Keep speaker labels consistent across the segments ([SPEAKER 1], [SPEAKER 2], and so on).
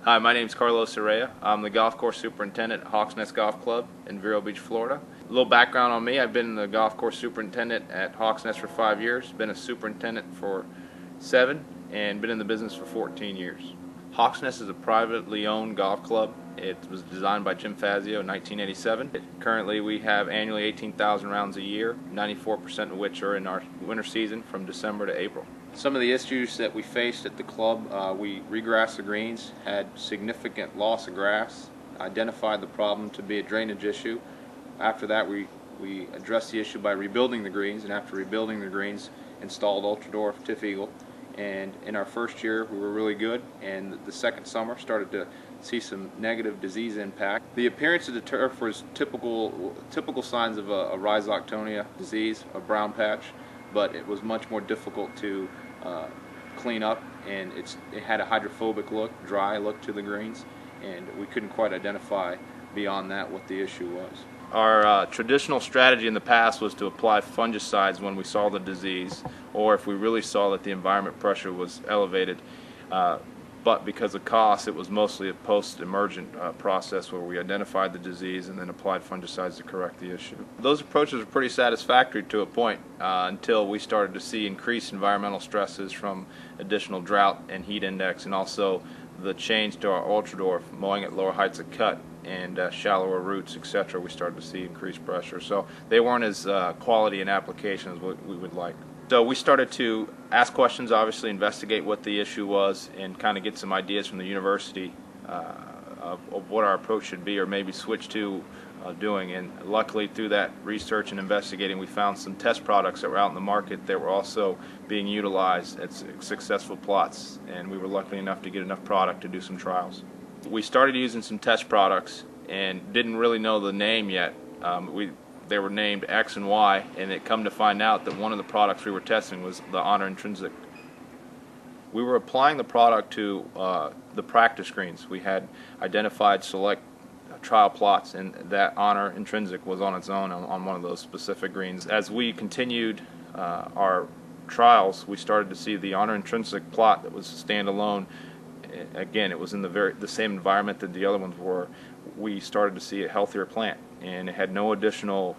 [SPEAKER 1] Hi, my name is Carlos Arrea. I'm the golf course superintendent at Hawks Nest Golf Club in Vero Beach, Florida. A little background on me: I've been the golf course superintendent at Hawks Nest for 5 years, been a superintendent for 7, and been in the business for 14 years. Hawks Nest is a privately owned golf club. It was designed by Jim Fazio in 1987. Currently we have annually 18,000 rounds a year, 94% of which are in our winter season from December to April. Some of the issues that we faced at the club, we regrassed the greens, had significant loss of grass, identified the problem to be a drainage issue. After that we addressed the issue by rebuilding the greens, and after rebuilding the greens, installed Ultra-Dwarf Tiff Eagle. And in our first year we were really good, and the second summer started to see some negative disease impact. The appearance of the turf was typical signs of a Rhizoctonia disease, a brown patch, but it was much more difficult to clean up, and it had a hydrophobic look, dry look to the greens, and we couldn't quite identify beyond that what the issue was. Our traditional strategy in the past was to apply fungicides when we saw the disease, or if we really saw that the environment pressure was elevated. But because of cost, it was mostly a post-emergent process where we identified the disease and then applied fungicides to correct the issue. Those approaches were pretty satisfactory to a point until we started to see increased environmental stresses from additional drought and heat index, and also the change to our Ultra-Dwarf, mowing at lower heights of cut and shallower roots, etc. We started to see increased pressure. So they weren't as quality in application as what we would like. So we started to ask questions, obviously investigate what the issue was, and kind of get some ideas from the university of what our approach should be, or maybe switch to doing. And luckily through that research and investigating, we found some test products that were out in the market that were also being utilized at successful plots, and we were lucky enough to get enough product to do some trials. We started using some test products and didn't really know the name yet. They were named X and Y, and it come to find out that one of the products we were testing was the Honor Intrinsic. We were applying the product to the practice greens. We had identified select trial plots, and that Honor Intrinsic was on its own on one of those specific greens. As we continued our trials, we started to see the Honor Intrinsic plot that was standalone. Again, it was in the same environment that the other ones were. We started to see a healthier plant, and it had no additional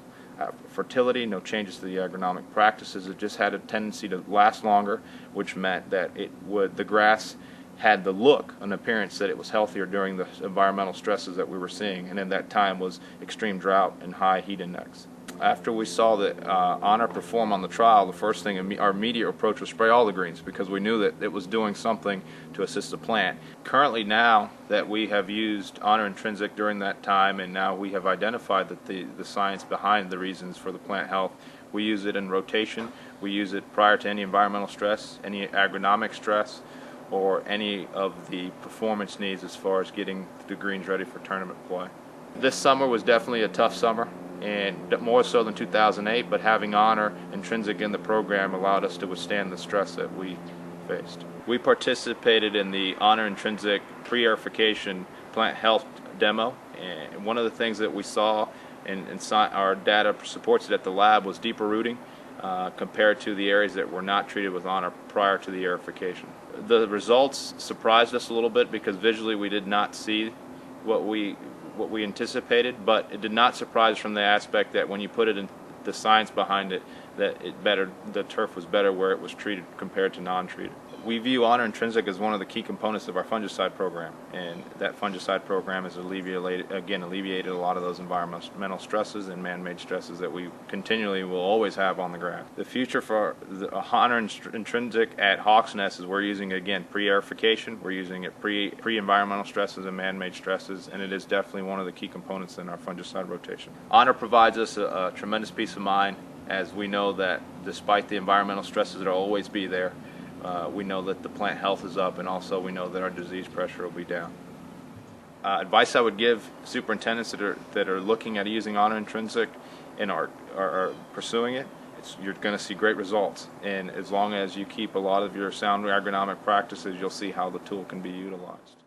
[SPEAKER 1] fertility, no changes to the agronomic practices. It just had a tendency to last longer, which meant that the grass had the look, an appearance that it was healthier during the environmental stresses that we were seeing, and in that time was extreme drought and high heat index. After we saw that Honor perform on the trial, the first thing, our immediate approach was spray all the greens, because we knew that it was doing something to assist the plant. Currently, now that we have used Honor Intrinsic during that time, and now we have identified that the science behind the reasons for the plant health, we use it in rotation. We use it prior to any environmental stress, any agronomic stress, or any of the performance needs as far as getting the greens ready for tournament play. This summer was definitely a tough summer, and more so than 2008, but having Honor Intrinsic in the program allowed us to withstand the stress that we faced. We participated in the Honor Intrinsic pre-aerification plant health demo, and one of the things that we saw, and our data supports it at the lab, was deeper rooting compared to the areas that were not treated with Honor prior to the aerification. The results surprised us a little bit, because visually we did not see what we anticipated, but it did not surprise from the aspect that when you put it in the science behind it, that the turf was better where it was treated compared to non-treated. We view Honor Intrinsic as one of the key components of our fungicide program, and that fungicide program has alleviated a lot of those environmental stresses and man-made stresses that we continually will always have on the grass. The future for the Honor Intrinsic at Hawks Nest is we're using it again pre-aerification, we're using it pre-environmental stresses and man-made stresses, and it is definitely one of the key components in our fungicide rotation. Honor provides us a tremendous peace of mind, as we know that despite the environmental stresses that will always be there, we know that the plant health is up, and also we know that our disease pressure will be down. Advice I would give superintendents that are looking at using Honor Intrinsic and are pursuing it, you're going to see great results. And as long as you keep a lot of your sound agronomic practices, you'll see how the tool can be utilized.